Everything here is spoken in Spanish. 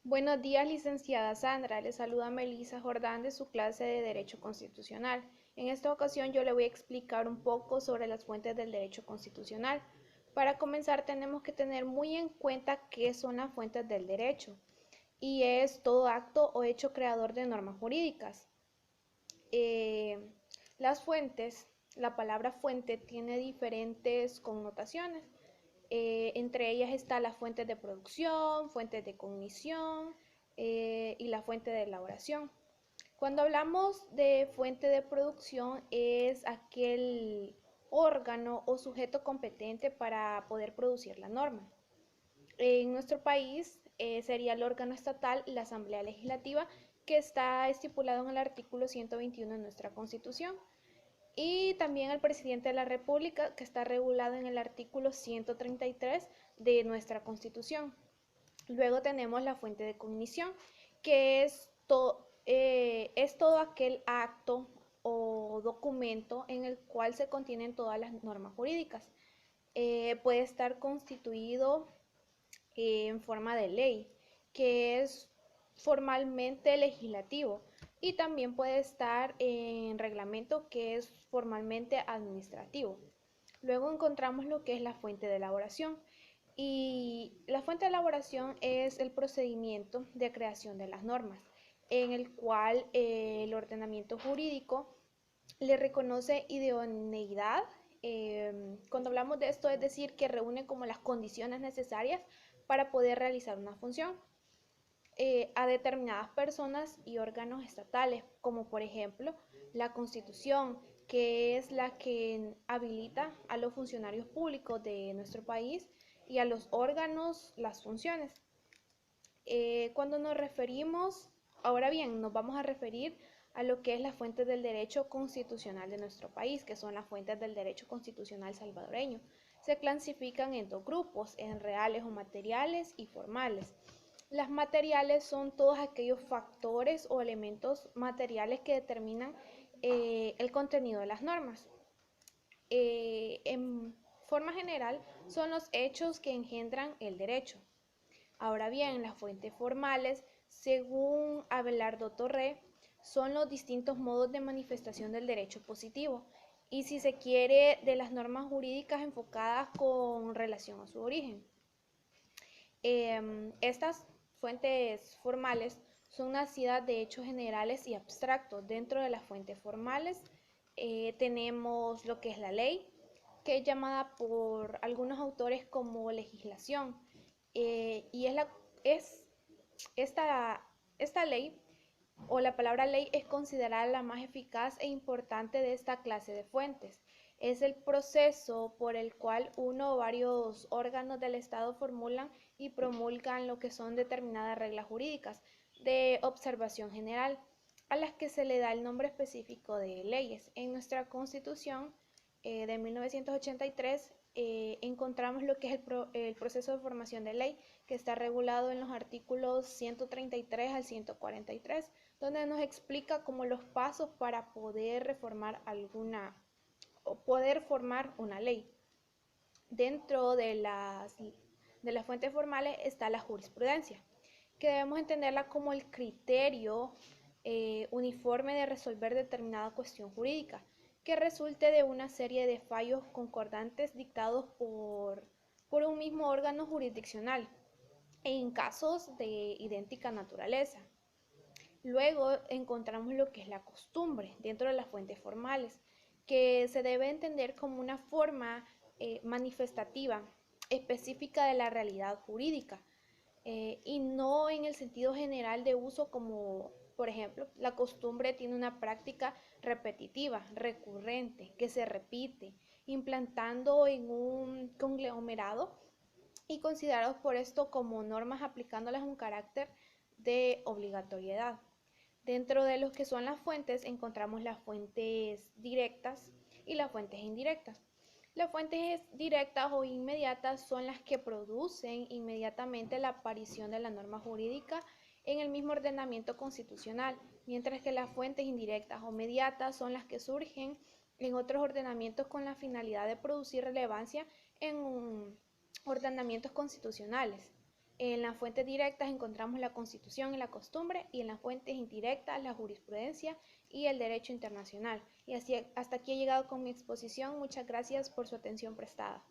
Buenos días, licenciada Sandra. Le saluda Melissa Jordán de su clase de Derecho Constitucional. En esta ocasión yo le voy a explicar un poco sobre las fuentes del derecho constitucional. Para comenzar tenemos que tener muy en cuenta qué son las fuentes del derecho y es todo acto o hecho creador de normas jurídicas. Eh, las fuentes, la palabra fuente tiene diferentes connotaciones. Entre ellas está la fuente de producción, fuentes de cognición y la fuente de elaboración. Cuando hablamos de fuente de producción es aquel órgano o sujeto competente para poder producir la norma. En nuestro país sería el órgano estatal, la Asamblea Legislativa, que está estipulado en el artículo 121 de nuestra Constitución. Y también el presidente de la República, que está regulado en el artículo 133 de nuestra Constitución. Luego tenemos la fuente de cognición, que es todo aquel acto o documento en el cual se contienen todas las normas jurídicas. Puede estar constituido en forma de ley, que es formalmente legislativo, y también puede estar en reglamento, que es formalmente administrativo. Luego encontramos lo que es la fuente de elaboración. Y la fuente de elaboración es el procedimiento de creación de las normas, en el cual el ordenamiento jurídico le reconoce idoneidad. Cuando hablamos de esto, es decir, que reúne como las condiciones necesarias para poder realizar una función a determinadas personas y órganos estatales, como por ejemplo la Constitución, que es la que habilita a los funcionarios públicos de nuestro país y a los órganos las funciones. Cuando nos referimos, ahora bien, nos vamos a referir a lo que es las fuentes del derecho constitucional de nuestro país, que son las fuentes del derecho constitucional salvadoreño. Se clasifican en dos grupos, en reales o materiales y formales. Las materiales son todos aquellos factores o elementos materiales que determinan el contenido de las normas. En forma general, son los hechos que engendran el derecho. Ahora bien, las fuentes formales, según Abelardo Torre, son los distintos modos de manifestación del derecho positivo y, si se quiere, de las normas jurídicas enfocadas con relación a su origen. Estas fuentes formales son nacidas de hechos generales y abstractos. Dentro de las fuentes formales tenemos lo que es la ley, que es llamada por algunos autores como legislación, y es esta, esta ley o la palabra ley es considerada la más eficaz e importante de esta clase de fuentes. Es el proceso por el cual uno o varios órganos del Estado formulan y promulgan lo que son determinadas reglas jurídicas de observación general, a las que se le da el nombre específico de leyes. En nuestra Constitución de 1983 encontramos lo que es el proceso de formación de ley, que está regulado en los artículos 133 al 143, donde nos explica como los pasos para poder reformar alguna o poder formar una ley. Dentro de las fuentes formales está la jurisprudencia, que debemos entenderla como el criterio uniforme de resolver determinada cuestión jurídica, que resulte de una serie de fallos concordantes dictados por un mismo órgano jurisdiccional en casos de idéntica naturaleza. Luego encontramos lo que es la costumbre dentro de las fuentes formales, que se debe entender como una forma manifestativa específica de la realidad jurídica, y no en el sentido general de uso, como por ejemplo la costumbre tiene una práctica repetitiva, recurrente, que se repite, implantando en un conglomerado y considerados por esto como normas, aplicándolas un carácter de obligatoriedad. Dentro de los que son las fuentes encontramos las fuentes directas y las fuentes indirectas. Las fuentes directas o inmediatas son las que producen inmediatamente la aparición de la norma jurídica en el mismo ordenamiento constitucional, mientras que las fuentes indirectas o mediatas son las que surgen en otros ordenamientos con la finalidad de producir relevancia en ordenamientos constitucionales. En las fuentes directas encontramos la Constitución y la costumbre, y en las fuentes indirectas la jurisprudencia y el derecho internacional. Y así hasta aquí he llegado con mi exposición. Muchas gracias por su atención prestada.